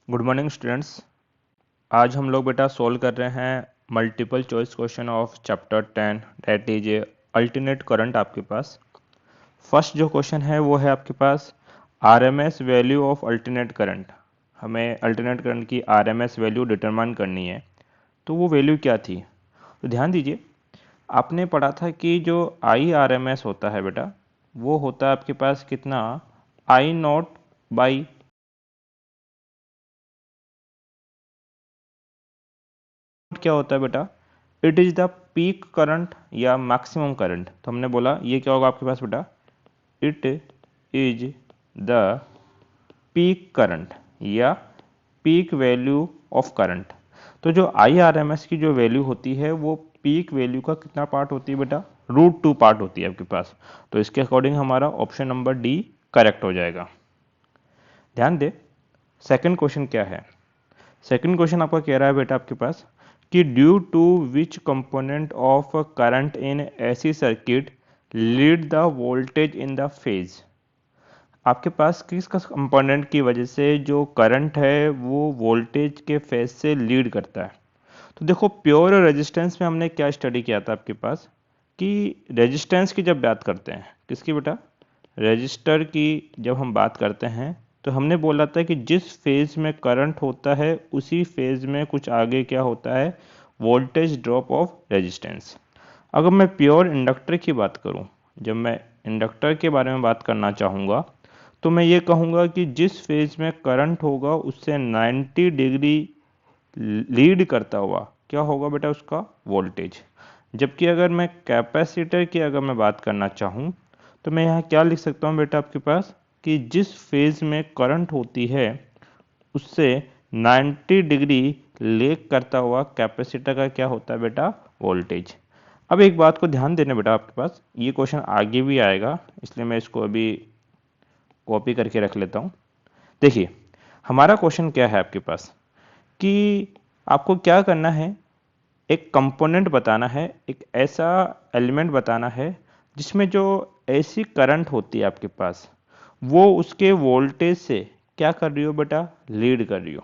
Good morning students. आज हम लोग बेटा सोल्व कर रहे हैं multiple choice question of chapter 10 that is alternate current. आपके पास फर्स्ट जो क्वेश्चन है वो है आपके पास RMS value of alternate current. हमें अल्टरनेट करंट की आरएमएस वैल्यू डिटरमाइन करनी है। तो वो वैल्यू क्या थी? तो ध्यान दीजिए, आपने पढ़ा था कि जो आई आर एम एस होता है बेटा, वो होता है आपके पास कितना, आई नॉट बाई क्या होता है बेटा, it is the peak current या मैक्सिमम करंट। तो हमने बोला ये क्या होगा आपके पास बेटा, it is the peak current या पीक वैल्यू ऑफ करंट। तो जो आई आर एम एस की जो वैल्यू होती है वो पीक वैल्यू का कितना पार्ट होती है बेटा, √2 पार्ट होती है आपके पास। तो इसके अकॉर्डिंग हमारा ऑप्शन नंबर डी करेक्ट हो जाएगा। ध्यान दे, सेकंड क्वेश्चन क्या है। सेकंड क्वेश्चन आपका कह रहा है बेटा आपके पास कि due to which component of current in AC circuit lead the voltage in the phase. आपके पास किस कंपोनेंट की वजह से जो करंट है वो वोल्टेज के फेज से लीड करता है। तो देखो, प्योर रेजिस्टेंस में हमने क्या स्टडी किया था आपके पास कि रेजिस्टेंस की जब बात करते हैं, किसकी बेटा, रजिस्टर की जब हम बात करते हैं तो हमने बोला था कि जिस फेज में करंट होता है उसी फेज में कुछ आगे क्या होता है, वोल्टेज ड्रॉप ऑफ रेजिस्टेंस। अगर मैं प्योर इंडक्टर की बात करूं, जब मैं इंडक्टर के बारे में बात करना चाहूँगा तो मैं ये कहूँगा कि जिस फेज में करंट होगा उससे 90 डिग्री लीड करता हुआ क्या होगा बेटा, उसका वोल्टेज। जबकि अगर मैं कैपेसिटर की अगर मैं बात करना चाहूँ तो मैं यहाँ क्या लिख सकता हूँ बेटा आपके पास कि जिस फेज में करंट होती है उससे 90 डिग्री लेग करता हुआ कैपेसिटर का क्या होता है बेटा, वोल्टेज। अब एक बात को ध्यान देना बेटा, आपके पास ये क्वेश्चन आगे भी आएगा इसलिए मैं इसको अभी कॉपी करके रख लेता हूँ। देखिए, हमारा क्वेश्चन क्या है आपके पास कि आपको क्या करना है, एक कंपोनेंट बताना है, एक ऐसा एलिमेंट बताना है जिसमें जो ऐसी करंट होती है आपके पास वो उसके वोल्टेज से क्या कर रही हो बेटा, लीड कर रही हो।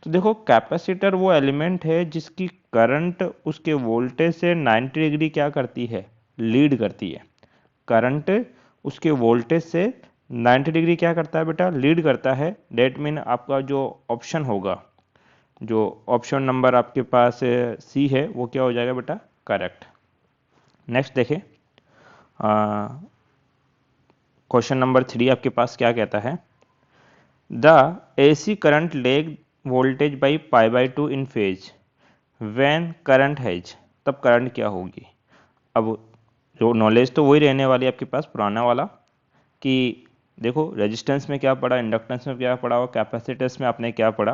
तो देखो, कैपेसिटर वो एलिमेंट है जिसकी करंट उसके वोल्टेज से 90 डिग्री क्या करती है, लीड करती है। करंट उसके वोल्टेज से 90 डिग्री क्या करता है बेटा, लीड करता है। डेट मीन आपका जो ऑप्शन होगा, जो ऑप्शन नंबर आपके पास सी है वो क्या हो जाएगा बेटा, करेक्ट। नेक्स्ट देखें, क्वेश्चन नंबर 3 आपके पास क्या कहता है, the AC current lag voltage by π/2 in phase when current has. तब करंट क्या होगी। अब जो नॉलेज तो वही रहने वाली है आपके पास पुराना वाला कि देखो, रेजिस्टेंस में क्या पढ़ा, इंडक्टेंस में क्या पढ़ा और कैपेसिटेंस में आपने क्या पढ़ा।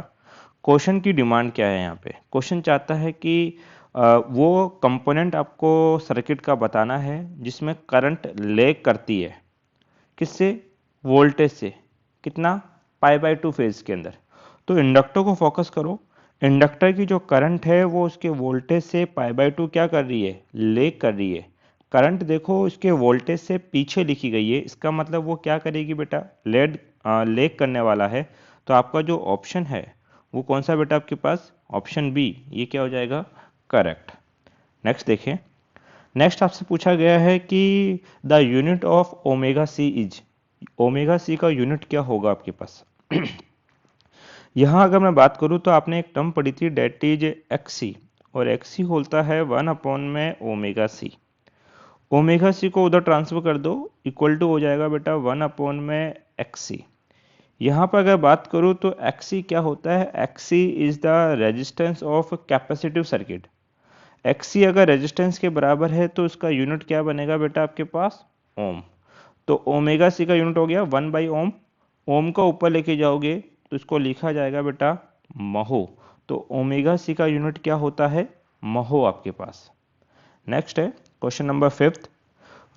क्वेश्चन की डिमांड क्या है यहाँ पे, क्वेश्चन चाहता है कि वो कंपोनेंट आपको सर्किट का बताना है जिसमें करंट लेग करती है, किससे, वोल्टेज से, कितना, π/2 फेज के अंदर। तो इंडक्टर को फोकस करो, इंडक्टर की जो करंट है वो उसके वोल्टेज से π/2 क्या कर रही है, लेग कर रही है। करंट देखो इसके वोल्टेज से पीछे लिखी गई है, इसका मतलब वो क्या करेगी बेटा, लेग करने वाला है। तो आपका जो ऑप्शन है वो कौन सा बेटा आपके पास, ऑप्शन बी, ये क्या हो जाएगा, करेक्ट। नेक्स्ट देखें, नेक्स्ट आपसे पूछा गया है कि the unit of omega C is, omega C का यूनिट क्या होगा आपके पास। यहाँ अगर मैं बात करूँ तो आपने एक टर्म पढ़ी थी डेट इज एक्सी, और एक्सी होता है 1 में ओमेगा सी। ओमेगा सी को उधर ट्रांसफर कर दो, इक्वल टू हो जाएगा बेटा 1 में एक्सी। यहाँ पर अगर बात करूँ तो एक्सी क्या होता है, XC is the resistance of capacitive circuit. XC अगर रेजिस्टेंस के बराबर है तो उसका यूनिट क्या बनेगा बेटा आपके पास, ओम। तो ओमेगा सी का यूनिट हो गया 1/ओम। ओम का ऊपर लेके जाओगे तो इसको लिखा जाएगा बेटा महो। तो ओमेगा सी का यूनिट क्या होता है, महो आपके पास। नेक्स्ट है question number 5,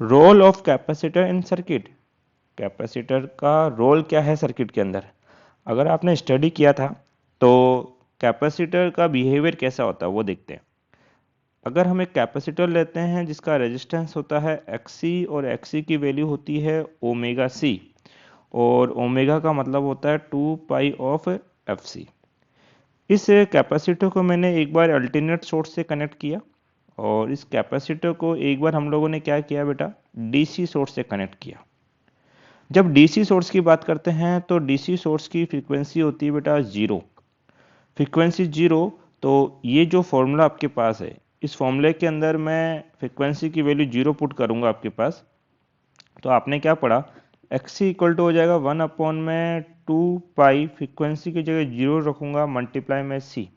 role of capacitor in circuit. Capacitor का रोल क्या है सर्किट के अंदर। अगर आपने स्टडी किया था तो कैपेसिटर का बिहेवियर कैसा होता है वो देखते हैं। अगर हम एक कैपेसिटर लेते हैं जिसका रेजिस्टेंस होता है एक्सी और एक्सी की वैल्यू होती है ओमेगा सी, और ओमेगा का मतलब होता है 2 पाई ऑफ एफ सी। इस कैपेसिटर को मैंने एक बार अल्टरनेट सोर्स से कनेक्ट किया और इस कैपेसिटर को एक बार हम लोगों ने क्या किया बेटा, डीसी सोर्स से कनेक्ट किया। जब डीसी सोर्स की बात करते हैं तो डीसी सोर्स की फ्रीक्वेंसी होती है बेटा जीरो, फ्रीक्वेंसी जीरो। तो ये जो फॉर्मूला आपके पास है, इस फॉर्मूले के अंदर मैं फ्रीक्वेंसी की वैल्यू जीरो पुट करूंगा आपके पास, तो आपने क्या पढ़ा, एक्स इक्वल टू हो जाएगा 1 में 2 पाई, फ्रीक्वेंसी की जगह जीरो रखूंगा मल्टीप्लाई में सी।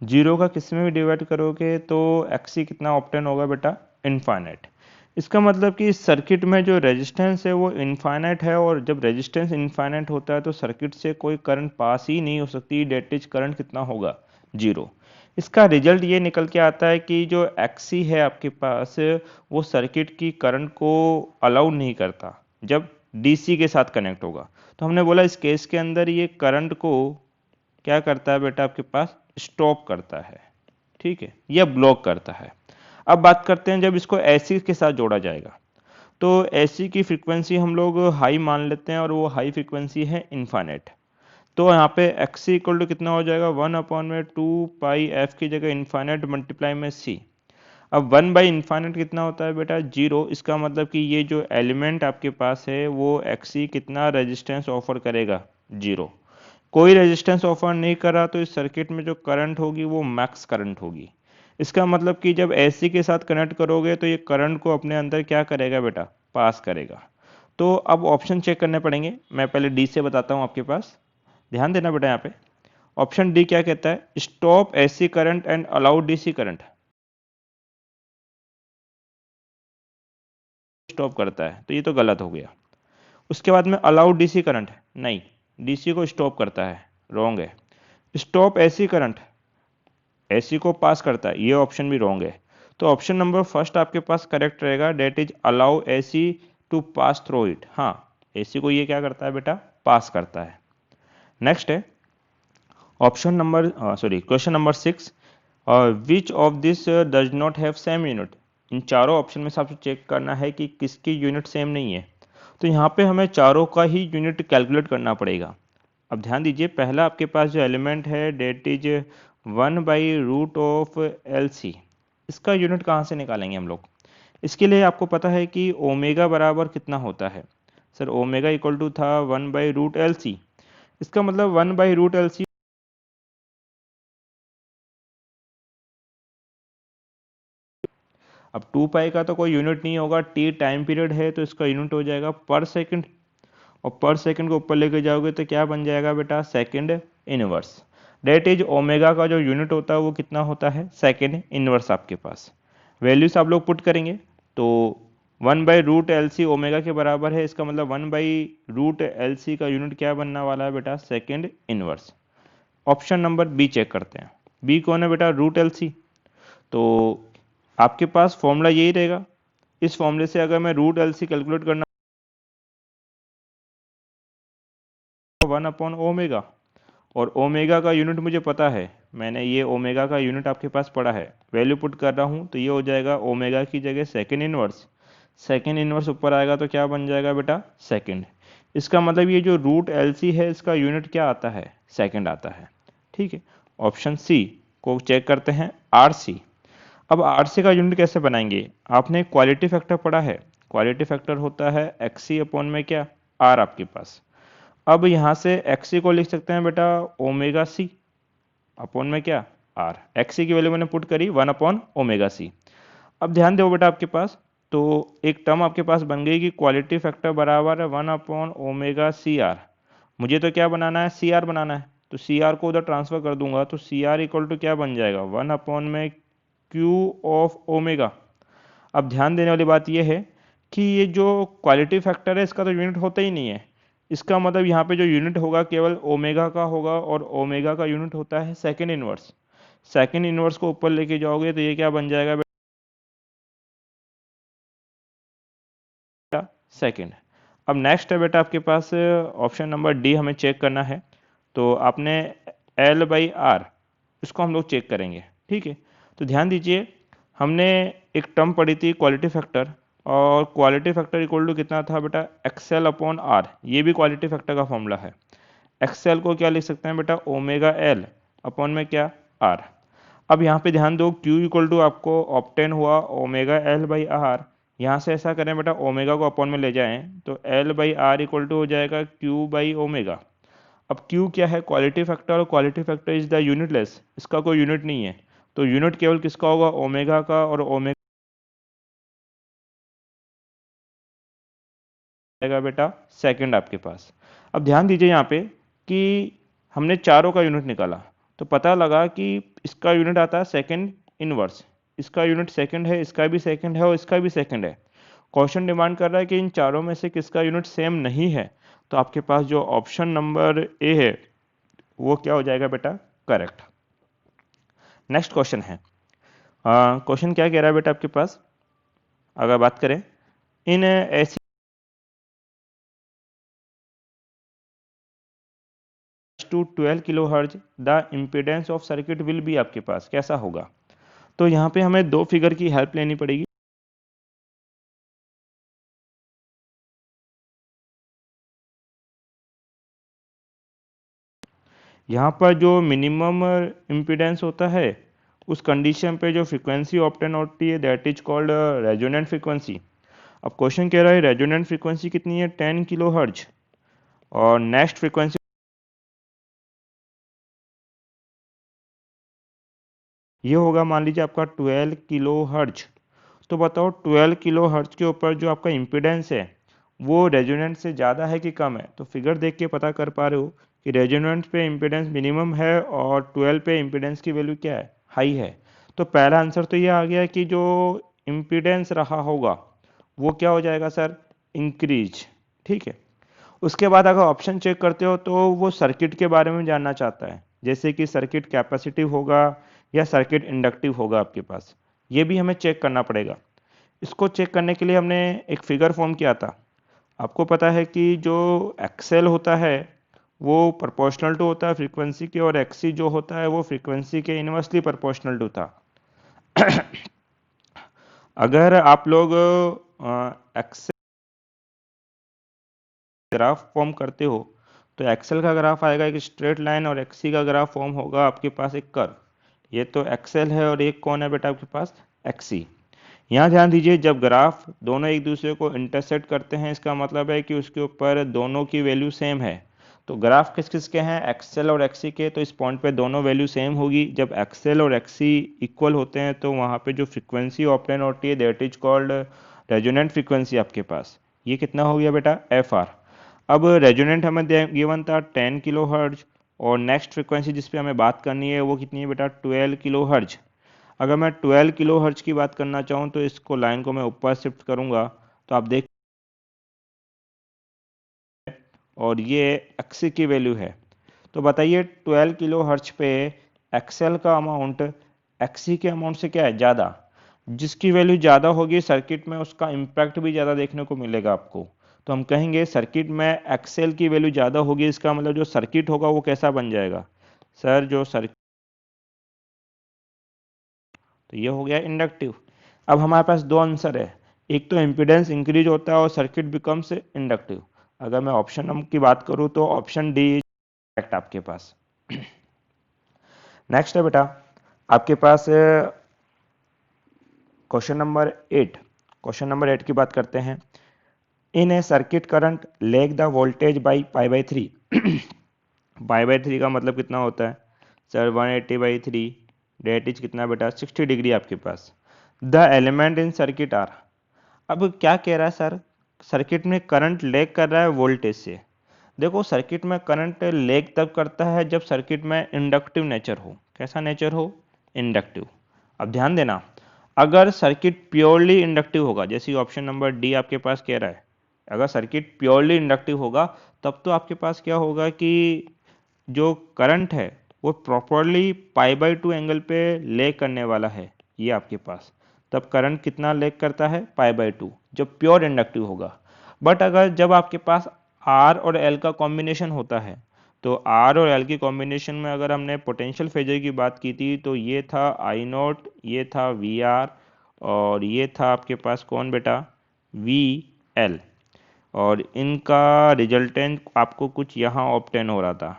जीरो का किस में भी डिवाइड करोगे तो एक्सी कितना ऑप्टेन होगा बेटा, इनफाइनाइट। इसका मतलब कि इस सर्किट में जो रेजिस्टेंस है वो इनफाइनाइट है, और जब रेजिस्टेंस इनफाइनाइट होता है तो सर्किट से कोई करंट पास ही नहीं हो सकती, डेट इज करंट कितना होगा, जीरो। इसका रिजल्ट ये निकल के आता है कि जो एक्सी है आपके पास वो सर्किट की करंट को अलाउ नहीं करता जब डीसी के साथ कनेक्ट होगा। तो हमने बोला इस केस के अंदर ये करंट को क्या करता है बेटा, आपके पास स्टॉप करता है, ठीक है, या ब्लॉक करता है। अब बात करते हैं जब इसको एसी के साथ जोड़ा जाएगा, तो एसी की फ्रीक्वेंसी हम लोग हाई मान लेते हैं और वो हाई फ्रीक्वेंसी है इनफाइनाइट। तो यहाँ पे एक्स इक्वल टू कितना हो जाएगा, 1/2 पाई एफ की जगह इनफाइनाइट मल्टीप्लाई में सी। अब 1/इनफाइनाइट कितना होता है बेटा, जीरो। इसका मतलब कि ये जो एलिमेंट आपके पास है वो एक्सी कितना रेजिस्टेंस ऑफर करेगा, जीरो। कोई रेजिस्टेंस ऑफर नहीं कर रहा तो इस सर्किट में जो करंट होगी वो मैक्स करंट होगी। इसका मतलब कि जब एसी के साथ कनेक्ट करोगे तो ये करंट को अपने अंदर क्या करेगा बेटा, पास करेगा। तो अब ऑप्शन चेक करने पड़ेंगे, मैं पहले डी से बताता हूँ आपके पास, ध्यान देना बेटा। यहाँ पे ऑप्शन डी क्या कहता है, stop AC current and allow DC current, stop करता है, तो ये तो गलत हो गया। उसके बाद में अलाउ डीसी करंट, नहीं, डीसी को स्टॉप करता है, रॉन्ग है। स्टॉप एसी करंट, एसी को पास करता है, ये ऑप्शन भी रॉन्ग है। तो ऑप्शन नंबर फर्स्ट आपके पास करेक्ट रहेगा, that is allow AC to pass through it. हाँ, एसी को ये क्या करता है बेटा, पास करता है। नेक्स्ट है option number question number 6, which of this does not have same unit. इन चारों ऑप्शन में से आपको चेक करना है कि किसकी यूनिट सेम नहीं है। तो यहाँ पे हमें चारों का ही यूनिट कैलकुलेट करना पड़ेगा। अब ध्यान दीजिए, पहला आपके पास जो एलिमेंट है डेट इज 1/√ऑफ LC, इसका यूनिट कहाँ से निकालेंगे हम लोग। इसके लिए आपको पता है कि ओमेगा बराबर कितना होता है, सर ओमेगा इक्वल टू था 1/√LC। इसका मतलब 1/√LC, अब 2 पाई का तो कोई यूनिट नहीं होगा, टी टाइम पीरियड है तो इसका यूनिट हो जाएगा पर सेकंड, और पर सेकंड को ऊपर लेके जाओगे तो क्या बन जाएगा बेटा, second inverse. That is omega का जो यूनिट होता है वो कितना होता है, सेकंड इनवर्स। आपके पास वैल्यूज आप लोग पुट करेंगे तो 1/√LC ओमेगा के बराबर है, इसका मतलब 1/√LC का यूनिट क्या बनने वाला है बेटा, second inverse. Option number B check करते हैं, बी कौन है बेटा, √LC। तो आपके पास फॉर्मूला यही रहेगा, इस फॉर्मूले से अगर मैं √LC कैलकुलेट करना 1/ओमेगा, और ओमेगा का यूनिट मुझे पता है, मैंने ये ओमेगा का यूनिट आपके पास पढ़ा है, वैल्यू पुट कर रहा हूँ तो ये हो जाएगा ओमेगा की जगह सेकंड इनवर्स। सेकंड इनवर्स ऊपर आएगा तो क्या बन जाएगा बेटा, सेकंड। इसका मतलब ये जो √LC है इसका यूनिट क्या आता है, सेकंड आता है, ठीक है। ऑप्शन सी को चेक करते हैं, RC। अब RC का यूनिट कैसे बनाएंगे, आपने क्वालिटी फैक्टर पढ़ा है, क्वालिटी फैक्टर होता है XC अपॉन में क्या, R आपके पास। अब यहाँ से XC को लिख सकते हैं बेटा ओमेगा सी अपॉन में क्या, R। XC की वैल्यू मैंने पुट करी 1/ओमेगा सी। अब ध्यान दो बेटा, आपके पास तो एक टर्म आपके पास बन गई कि क्वालिटी फैक्टर बराबर है 1/ओमेगा CR। मुझे तो क्या बनाना है, CR बनाना है, तो CR को उधर ट्रांसफर कर दूंगा तो CR इक्वल टू क्या बन जाएगा, 1/Q(ओमेगा)। अब ध्यान देने वाली बात यह है कि ये जो क्वालिटी फैक्टर है इसका तो यूनिट होता ही नहीं है। इसका मतलब यहाँ पे जो यूनिट होगा केवल ओमेगा का होगा, और ओमेगा का यूनिट होता है सेकंड इनवर्स। सेकंड इनवर्स को ऊपर लेके जाओगे तो ये क्या बन जाएगा बेटा, सेकंड। अब नेक्स्ट है बेटा आपके पास ऑप्शन नंबर डी, हमें चेक करना है। तो आपने L/R, इसको हम लोग चेक करेंगे, ठीक है। तो ध्यान दीजिए, हमने एक टर्म पढ़ी थी क्वालिटी फैक्टर, और क्वालिटी फैक्टर इक्वल टू कितना था बेटा, XL/R। ये भी क्वालिटी फैक्टर का फॉर्मूला है। XL को क्या लिख सकते हैं बेटा, ओमेगा L अपॉन में क्या आर। अब यहाँ पे ध्यान दो, Q इक्वल टू आपको ऑप्टेन हुआ ओमेगा एल बाई आर। यहाँ से ऐसा करें बेटा, ओमेगा को अपॉन में ले जाएं तो L by R equal to हो जाएगा Q बाई ओमेगा। अब Q क्या है, क्वालिटी फैक्टर, और quality factor is the unitless, इसका कोई यूनिट नहीं है, तो यूनिट केवल किसका होगा, ओमेगा का, और ओमेगा आएगा बेटा सेकंड आपके पास। अब ध्यान दीजिए यहाँ पे कि हमने चारों का यूनिट निकाला, तो पता लगा कि इसका यूनिट आता है सेकंड इनवर्स, इसका यूनिट सेकंड है, इसका भी सेकंड है, और इसका भी सेकंड है। क्वेश्चन डिमांड कर रहा है कि इन चारों में से किसका यूनिट सेम नहीं है, तो आपके पास जो ऑप्शन नंबर ए है वो क्या हो जाएगा बेटा, करेक्ट। नेक्स्ट क्वेश्चन है, क्वेश्चन क्या कह रहा है बेटा आपके पास, अगर बात करें इन ऐसी टू 12 kilohertz the impedance of circuit will be, आपके पास कैसा होगा। तो यहाँ पे हमें दो फिगर की हेल्प लेनी पड़ेगी। यहाँ पर जो मिनिमम इम्पिडेंस होता है उस कंडीशन पे जो फ्रीक्वेंसी ऑब्टेन होती है that is called resonant frequency. अब क्वेश्चन कह रहा है रेजोनेंट फ्रीक्वेंसी कितनी है, 10 किलो हर्ज, और नेक्स्ट फ्रीक्वेंसी ये होगा मान लीजिए आपका 12 किलो हर्ज। तो बताओ 12 किलो हर्ज के ऊपर जो आपका इम्पिडेंस है वो रेजोनेंट से ज़्यादा है कि कम है। तो फिगर देख के पता कर पा रहे हो कि रेजोनेंट पे इम्पिडेंस मिनिमम है और 12 पे इम्पिडेंस की वैल्यू क्या है, हाई है। तो पहला आंसर तो ये आ गया कि जो इम्पिडेंस रहा होगा वो क्या हो जाएगा सर, इंक्रीज। ठीक है, उसके बाद अगर ऑप्शन चेक करते हो तो वो सर्किट के बारे में जानना चाहता है, जैसे कि सर्किट कैपेसिटिव होगा या सर्किट इंडक्टिव होगा आपके पास, ये भी हमें चेक करना पड़ेगा। इसको चेक करने के लिए हमने एक फिगर फॉर्म किया था। आपको पता है कि जो एक्सएल होता है वो प्रोपोर्शनल टू होता है फ्रीक्वेंसी के, और एक्सी जो होता है वो फ्रीक्वेंसी के इनवर्सली प्रोपोर्शनल टू था। अगर आप लोग एक्सेल ग्राफ फॉर्म करते हो तो एक्सेल का ग्राफ आएगा एक स्ट्रेट लाइन, और एक्सी का ग्राफ फॉर्म होगा आपके पास एक कर्व। ये तो एक्सेल है और एक कौन है बेटा आपके पास, एक्सी। यहाँ ध्यान दीजिए, जब ग्राफ दोनों एक दूसरे को इंटरसेक्ट करते हैं इसका मतलब है कि उसके ऊपर दोनों की वैल्यू सेम है। तो ग्राफ किस किस के हैं, एक्सेल और एक्सी के, तो इस पॉइंट पे दोनों वैल्यू सेम होगी। जब एक्सेल और एक्सी इक्वल होते हैं तो वहाँ पे जो फ्रीक्वेंसी ऑब्टेन होती है that is called resonant frequency आपके पास। ये कितना हो गया बेटा, एफ आर। अब रेजोनेंट हमें गिवन था 10 किलो हर्ज, और नेक्स्ट फ्रीक्वेंसी जिस पे हमें बात करनी है वो कितनी है बेटा, 12 किलो हर्ज। अगर मैं 12 किलो हर्ज की बात करना चाहूँ तो इसको लाइन को मैं ऊपर शिफ्ट करूँगा तो आप देख, और ये एक्सी की वैल्यू है। तो बताइए 12 किलो हर्ज पे एक्सएल का अमाउंट एक्सी के अमाउंट से क्या है, ज़्यादा। जिसकी वैल्यू ज़्यादा होगी सर्किट में उसका इम्पैक्ट भी ज़्यादा देखने को मिलेगा आपको। तो हम कहेंगे सर्किट में एक्सएल की वैल्यू ज़्यादा होगी, इसका मतलब जो सर्किट होगा वो कैसा बन जाएगा सर, जो सर्किट, तो ये हो गया इंडक्टिव। अब हमारे पास दो आंसर है, एक तो इम्पीडेंस इंक्रीज होता है और सर्किट बिकम्स इंडक्टिव। अगर मैं ऑप्शन नंबर की बात करूँ तो ऑप्शन डी करेक्ट आपके पास। नेक्स्ट है बेटा आपके पास क्वेश्चन नंबर 8। क्वेश्चन नंबर 8 की बात करते हैं। In a circuit current lag the voltage by pi by 3। Pi by 3 का मतलब कितना होता है सर, 180/3, डेट इज कितना बेटा, 60 डिग्री आपके पास। The element in circuit are. अब क्या कह रहा है सर, सर्किट में करंट लेग कर रहा है वोल्टेज से। देखो सर्किट में करंट लेग तब करता है जब सर्किट में इंडक्टिव नेचर हो। कैसा नेचर हो, इंडक्टिव। अब ध्यान देना, अगर सर्किट प्योरली इंडक्टिव होगा, जैसे ऑप्शन नंबर डी आपके पास कह रहा है, अगर सर्किट प्योरली इंडक्टिव होगा तब तो आपके पास क्या होगा कि जो करंट है वो प्रॉपरली पाई/2 एंगल पे लेग करने वाला है ये आपके पास। तब करंट कितना लेग करता है, पाई/2, जब प्योर इंडक्टिव होगा। बट अगर जब आपके पास आर और एल का कॉम्बिनेशन होता है, तो आर और एल की कॉम्बिनेशन में अगर हमने पोटेंशियल फेजर की बात की थी तो ये था आई नॉट, ये था वी आर, और ये था आपके पास कौन बेटा, वी एल। और इनका रिजल्टेंट आपको कुछ यहाँ ऑब्टेन हो रहा था,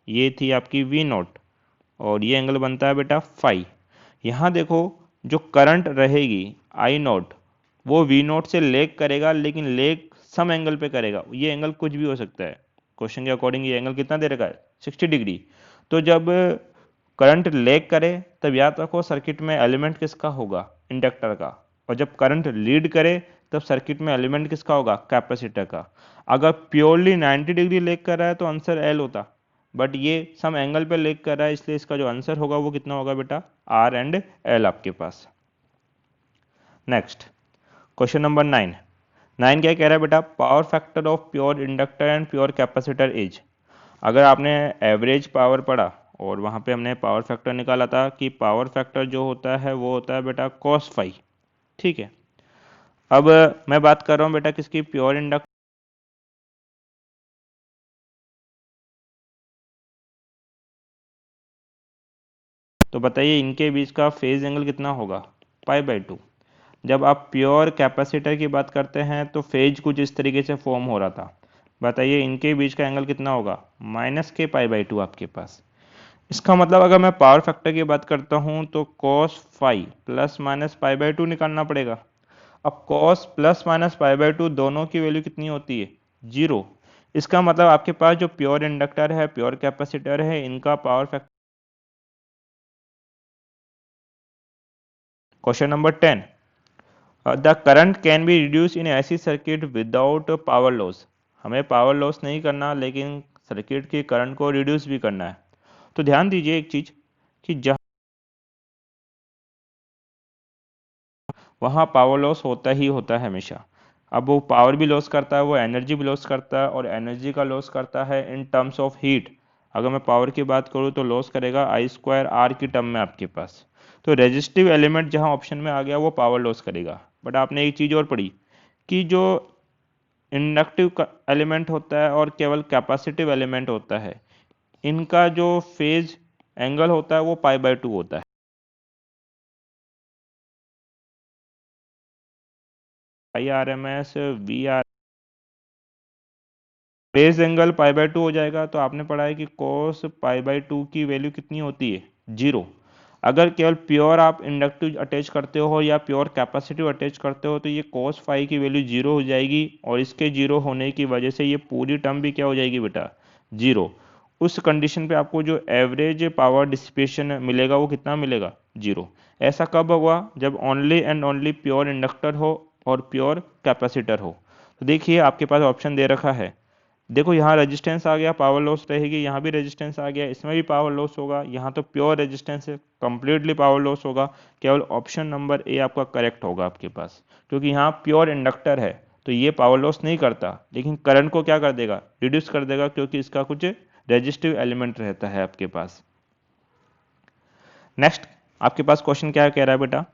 ये थी आपकी वी नॉट, और ये एंगल बनता है बेटा फाई। यहाँ देखो जो करंट रहेगी आई नॉट वो वी नॉट से लेग करेगा, लेकिन लेग सम एंगल पे करेगा। ये एंगल कुछ भी हो सकता है, क्वेश्चन के अकॉर्डिंग ये एंगल कितना दे रखा है 60 डिग्री। तो जब करंट लेग करे तब याद रखो सर्किट में एलिमेंट किसका होगा, इंडक्टर का, और जब करंट लीड करे तब सर्किट में एलिमेंट किसका होगा, कैपेसिटर का। अगर प्योरली 90 डिग्री लेग कर रहा है तो आंसर एल होता, बट ये सम एंगल पे लेग कर रहा है, इसलिए इसका जो आंसर होगा वो कितना होगा बेटा, आर एंड एल आपके पास। Next question number 9। 9 क्या कह रहा है बेटा, power factor of pure inductor and pure capacitor is. अगर आपने एवरेज पावर पढ़ा और वहाँ पे हमने पावर फैक्टर निकाला था कि पावर फैक्टर जो होता है वो होता है बेटा कॉस फाई। ठीक है, अब मैं बात कर रहा हूँ बेटा किसकी, प्योर इंडक्टर। तो बताइए इनके बीच का फेज एंगल कितना होगा, पाई/2। जब आप प्योर कैपेसिटर की बात करते हैं तो फेज कुछ इस तरीके से फॉर्म हो रहा था। बताइए इनके बीच का एंगल कितना होगा, -k π/2 आपके पास। इसका मतलब अगर मैं पावर फैक्टर की बात करता हूं तो cos फाई प्लस माइनस π/2 निकालना पड़ेगा। अब cos प्लस माइनस π/2 दोनों की वैल्यू कितनी होती है, 0। इसका मतलब आपके पास जो प्योर इंडक्टर है, प्योर कैपेसिटर है, इनका power factor. Question number 10। The current can be reduce in ऐसी सर्किट विदाउट पावर लॉस। हमें पावर लॉस नहीं करना, लेकिन सर्किट की करंट को रिड्यूस भी करना है। तो ध्यान दीजिए एक चीज कि जहां वहाँ पावर लॉस होता ही होता है हमेशा। अब वो पावर भी लॉस करता है, वो एनर्जी भी लॉस करता है, और एनर्जी का लॉस करता है इन टर्म्स ऑफ हीट। अगर मैं पावर की बात करूँ तो लॉस करेगा I²R की टर्म में आपके पास। तो रेजिस्टिव एलिमेंट जहाँ ऑप्शन में आ गया वो पावर लॉस करेगा। बट आपने एक चीज़ और पढ़ी कि जो इंडक्टिव एलिमेंट होता है और केवल कैपेसिटिव एलिमेंट होता है, इनका जो फेज एंगल होता है वो π/2 होता है। IRMS VR फेज एंगल π/2 हो जाएगा। तो आपने पढ़ा है कि cos π/2 की वैल्यू कितनी होती है, 0। अगर केवल प्योर आप इंडक्टिव अटैच करते हो या प्योर कैपेसिटिव अटैच करते हो तो ये cos फाई की वैल्यू 0 हो जाएगी, और इसके 0 होने की वजह से ये पूरी टर्म भी क्या हो जाएगी बेटा, 0। उस कंडीशन पे आपको जो एवरेज पावर डिसिपेशन मिलेगा वो कितना मिलेगा, 0। ऐसा कब होगा, जब only and only pure inductor हो और प्योर कैपेसिटर हो। तो देखिए आपके पास ऑप्शन दे रखा है, देखो यहाँ रेजिस्टेंस आ गया, पावर लॉस रहेगी, यहाँ भी रेजिस्टेंस आ गया, इसमें भी पावर लॉस होगा, यहाँ तो प्योर रेजिस्टेंस है, कंप्लीटली पावर लॉस होगा। केवल ऑप्शन नंबर ए आपका करेक्ट होगा आपके पास, क्योंकि यहाँ प्योर इंडक्टर है तो ये पावर लॉस नहीं करता, लेकिन करंट को क्या कर देगा, रिड्यूस कर देगा, क्योंकि इसका कुछ रेजिस्टिव एलिमेंट रहता है आपके पास। नेक्स्ट आपके पास क्वेश्चन क्या कह रहा है बेटा,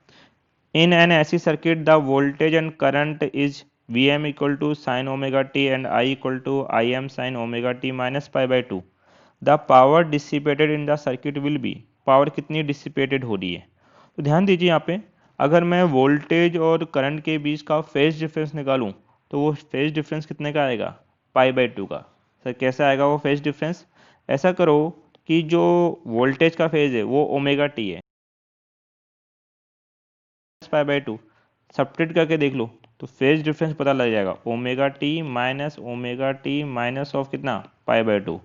इन एन ऐसी circuit the voltage and current is Vm equal to sin omega t and I equal to Im sin omega t minus π/2. The power dissipated in the circuit will be, power कितनी dissipated हो रही है। तो ध्यान दीजिए यहाँ पे, अगर मैं वोल्टेज और करंट के बीच का फेज डिफरेंस निकालूं तो वो फेज डिफरेंस कितने का आएगा, π/2 का। सर कैसे आएगा वो फेज डिफरेंस, ऐसा करो कि जो वोल्टेज का फेज है वो ओमेगा टी है, π/2 सब्ट्रैक्ट करके देख लो तो फेज डिफरेंस पता लग जाएगा, ओमेगा टी माइनस ऑफ कितना, π/2।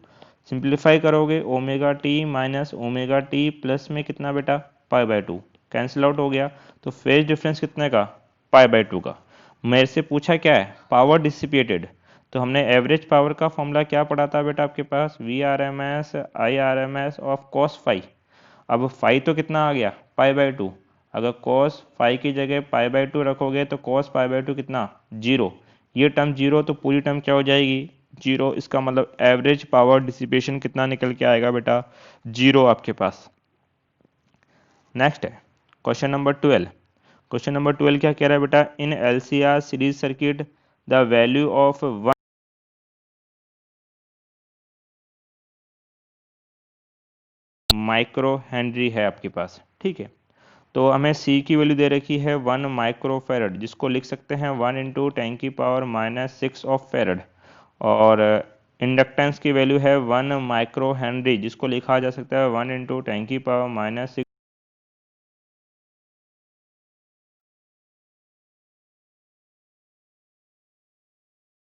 सिंप्लीफाई करोगे ओमेगा टी प्लस में कितना बेटा, π/2 कैंसिल आउट हो गया। तो फेज डिफरेंस कितने का, π/2 का। मेरे से पूछा क्या है, पावर डिसिपेटेड। तो हमने एवरेज पावर का फॉर्मूला क्या पढ़ा था बेटा आपके पास, VRMS IRMS ऑफ cos फाई। अब फाई तो कितना आ गया, π/2। अगर cos फाई की जगह π/2 रखोगे तो cos π/2 कितना, 0। ये टर्म 0 तो पूरी टर्म क्या हो जाएगी, 0। इसका मतलब एवरेज पावर डिसिपेशन कितना निकल के आएगा बेटा, 0 आपके पास। नेक्स्ट है क्वेश्चन नंबर 12। क्वेश्चन नंबर 12 क्या कह रहा है बेटा, इन LCR series circuit the value of 1 micro Henry है आपके पास। ठीक है, तो हमें C की वैल्यू दे रखी है 1 माइक्रोफेरड, जिसको लिख सकते हैं 1 × 10⁻⁻⁶ ऑफ फेरड, और इंडक्टेंस की वैल्यू है 1 माइक्रो हेनरी, जिसको लिखा जा सकता है 1 इंटू 10⁻⁻⁶।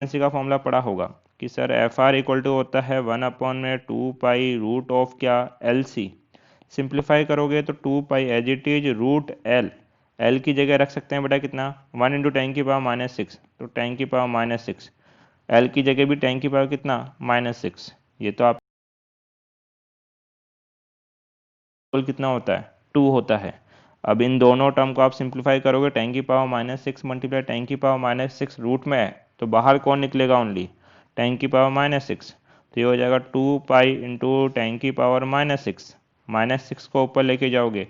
का फॉर्मूला पढ़ा होगा कि sir F R equal to होता है 1/2 पाई रूट ऑफ क्या, एल सी। सिंप्लीफाई करोगे तो 2 pi as it is root L, L की जगह रख सकते हैं बेटा कितना, 1 इंटू 10⁻⁻⁶, तो 10⁻⁻⁶, एल की जगह भी 10 कितना, -6। ये तो आप कितना होता है, 2 होता है। अब इन दोनों टर्म को आप सिंप्लीफाई करोगे, 10⁻⁻6 मल्टीप्लाई 10⁻⁻6 रूट में है तो बाहर कौन निकलेगा, ओनली 10⁻⁻6। तो ये हो जाएगा 2 पाई इंटू 10⁻⁻6, -6 को ऊपर लेके जाओगे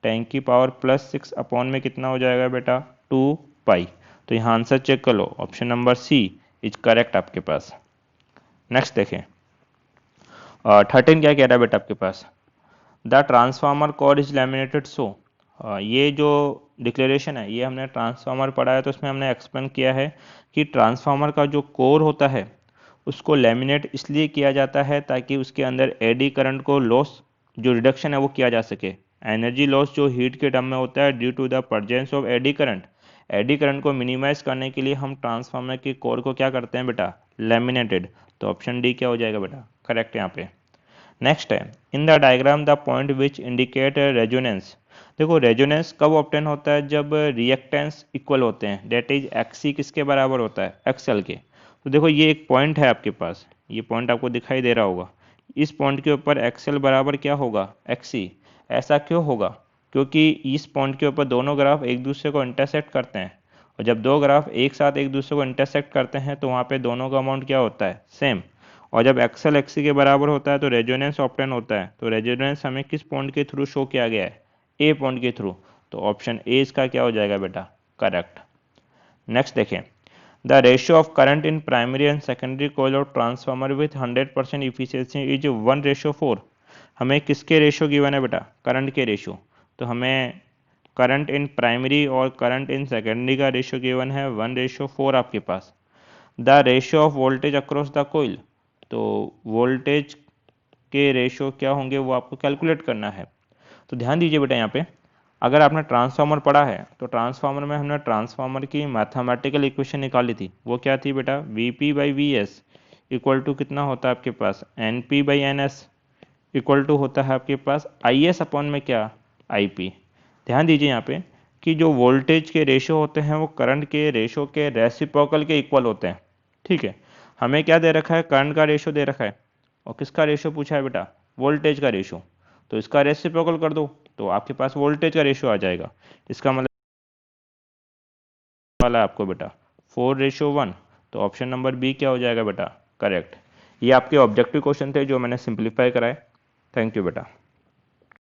10⁻+6 अपॉन में कितना हो जाएगा बेटा, 2 पाई। तो यहाँ आंसर चेक कर लो, option number C is correct आपके पास। नेक्स्ट देखें 13 क्या कह रहा है बेटा आपके पास, the transformer core is laminated so. ये जो डिक्लेरेशन है ये हमने ट्रांसफार्मर पढ़ा है, तो उसमें हमने एक्सप्लेन किया है कि ट्रांसफार्मर का जो कोर होता है उसको लैमिनेट इसलिए किया जाता है ताकि उसके अंदर एडी करंट को लॉस, जो रिडक्शन है वो किया जा सके। एनर्जी लॉस जो हीट के टर्म में होता है due to the presence of eddy current, eddy current को मिनिमाइज करने के लिए हम ट्रांसफार्मर के कोर को क्या करते हैं बेटा, लैमिनेटेड। तो ऑप्शन डी क्या हो जाएगा बेटा, करेक्ट यहाँ पे। नेक्स्ट है in the diagram the point which indicate resonance. देखो रेजोनेंस कब ऑब्टेन होता है, जब रिएक्टेंस इक्वल होते हैं, डेट इज एक्सी किसके बराबर होता है, एक्सएल के। तो देखो ये एक पॉइंट है आपके पास, ये पॉइंट आपको दिखाई दे रहा होगा, इस पॉइंट के ऊपर एक्सएल बराबर क्या होगा, एक्सी। ऐसा क्यों होगा, क्योंकि इस पॉइंट के ऊपर दोनों ग्राफ एक दूसरे को इंटरसेक्ट करते हैं, और जब दो ग्राफ एक साथ एक दूसरे को इंटरसेक्ट करते हैं तो वहाँ पे दोनों का अमाउंट क्या होता है, सेम। और जब एक्सएल एक्सी के बराबर होता है तो रेजोनेंस ऑब्टेन होता है। तो रेजोनेंस हमें किस पॉइंट के थ्रू शो किया गया है, ए पॉइंट के थ्रू। तो ऑप्शन ए इसका क्या हो जाएगा बेटा, करेक्ट। नेक्स्ट देखें the ratio of current in primary and secondary coil of transformer with 100% efficiency is 1:4। हमें किसके रेशियो गिवन है बेटा, करंट के रेशियो। तो हमें करंट इन प्राइमरी और करंट इन सेकेंडरी का रेशियो गिवन है 1:4 आपके पास। The ratio of voltage across the coil, तो वोल्टेज के रेशियो क्या होंगे वो आपको कैलकुलेट करना है। तो ध्यान दीजिए बेटा यहाँ पे, अगर आपने ट्रांसफार्मर पढ़ा है तो ट्रांसफार्मर में हमने ट्रांसफार्मर की मैथमेटिकल इक्वेशन निकाली थी, वो क्या थी बेटा, Vp/Vs इक्वल टू कितना होता है आपके पास, Np/Ns इक्वल टू होता है आपके पास Is अपॉन में क्या, Ip। ध्यान दीजिए यहाँ पे कि जो वोल्टेज के रेशियो होते हैं वो करंट के रेशियो के रेसिप्रोकल के इक्वल होते हैं, ठीक है। हमें क्या दे रखा है, करंट का रेशियो दे रखा है, और किसका रेशियो पूछा है बेटा, वोल्टेज का रेशियो। तो इसका रेसिप्रोकल कर दो तो आपके पास वोल्टेज का रेशियो आ जाएगा। इसका मतलब वाला है आपको बेटा 4:1। तो ऑप्शन नंबर बी क्या हो जाएगा बेटा, करेक्ट। ये आपके ऑब्जेक्टिव क्वेश्चन थे जो मैंने सिंप्लीफाई कराए। थैंक यू बेटा।